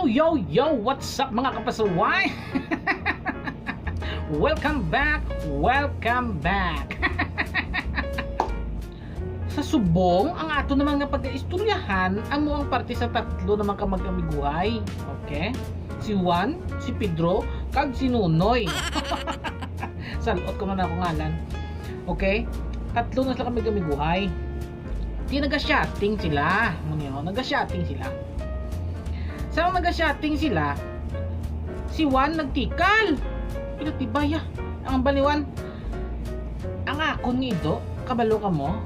Yo, yo, yo! What's up mga kapasaway? Welcome back! Welcome back! Sa subong, ang ato naman nga pag-istoryahan, amo ang parte sa tatlo naman ka mag-amiguhay. Okay? Si Juan, si Pedro, kag si Nunoy. Salot ko na ako ngalan. Okay? Tatlo na sila ka mag-amiguhay. Di nag-shotting sila. Nag-shotting sila. Sa nag-shotting sila, si Juan nagtikal. Pinatibay ang baliwan. Ang akon ni Ido, kabalo ka mo,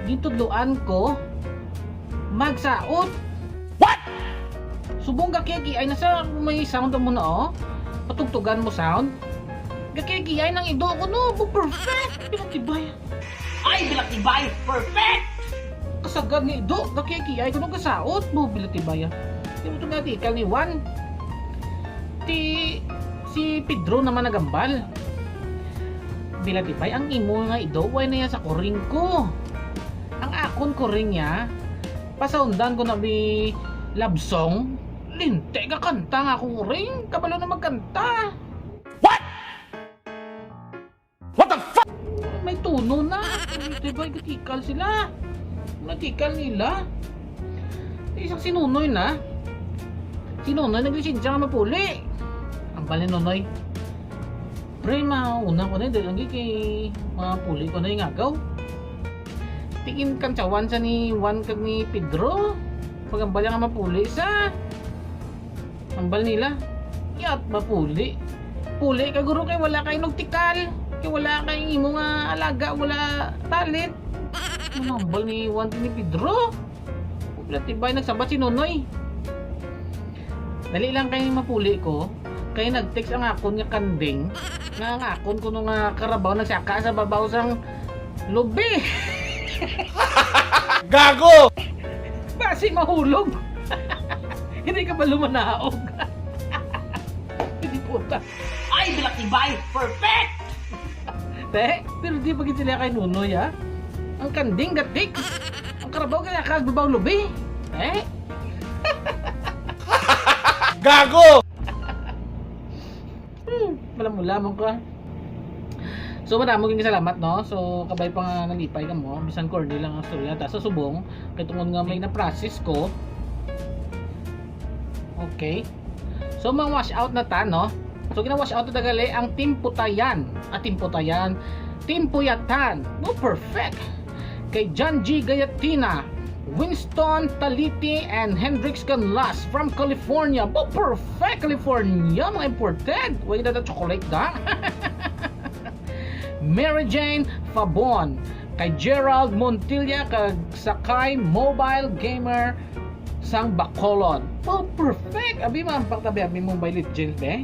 gitudluan ko magsaot. What? Subong gakegi ay nasa may sound mo na patugtugan mo sound. Gakegi ay nang Ido ko no, perfect. Pinatibay. Ay, pinatibay, perfect. Kasagad ni Ido, gakegi ay kuno gasaot mo, pinatibay. Ito nga tikal ni Juan. Si Pedro naman nagambal. Bilatipay ang imo nga Ido, way na yan sa koring ko. Ang akon koring niya, pasaundan ko na bi love song. Linte ka kanta nga akong koring, kabalo na magkanta. What? What the fuck? May tuno na. Bilatipay, katikal sila. Natikal nila. Isang sinunoy na. Si Nonoy naglisensya nga mapuli. Ang bali Nonoy. Pre, mauna ko na dahil lagi kay mapuli ko na yung agaw. Tingin kantsawan sa ni Juan kag ni Pedro. Pag ang bali nga mapuli sa ang bali nila. Yat mapuli. Puli ka guro kay wala kay nagtikal. Kay wala kay imo nga alaga, wala talit. Ano ang bali ni Juan ni Pedro? Tibay nagsabat si Nonoy. Dali lang kayo mapuli ko. Kaya nag-text ang akon nga kanding. Nga ang akon ko nung karabaw nagsaka sa babaw sang lubi. Gago! Basi mahulog. Hindi ka ba lumanaog? Hindi puta. Ay, bilakibay! Perfect! Te, pero di pagin sila kay Nunoy Ang kanding gatik. Ang karabaw kaya babaw lubi. Gago! Malamon ka. So maraming salamat no. So kabay pa nga nalipay ka mo. Bisan corny lang ang storya ta sa subong. Kay tungod nga may na-process ko. Okay. So ma-wash out na ta no. So gina-wash out na gali ang Team Putayan. Team Putayan. Team Puyatan. Perfect. Kay John G. Gayatina, Winston Taliti, and Hendrix Canlas from California. Perfect California, mga imported. Wait na chocolate da. Mary Jane Fabon, kay Gerald Montilla, kag Sakay Mobile Gamer sang Bacolod. Perfect. Abi man pagtabi abi mobile legend be.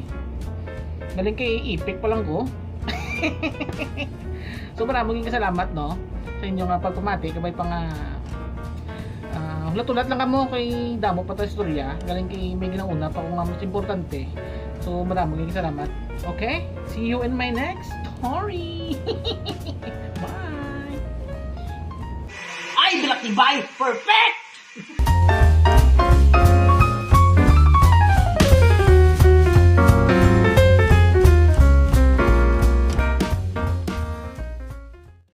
Galing kay Ipik pa lang ko. So maraming salamat no sa inyo nga pagpamati kabay pa nga hulat-hulat lang kamo kay damo pa ta istorya galing kay may ginauna pa kung nga mas importante. So maraming salamat. Okay, see you in my next story. Bye. Ay, bilakibay, perfect.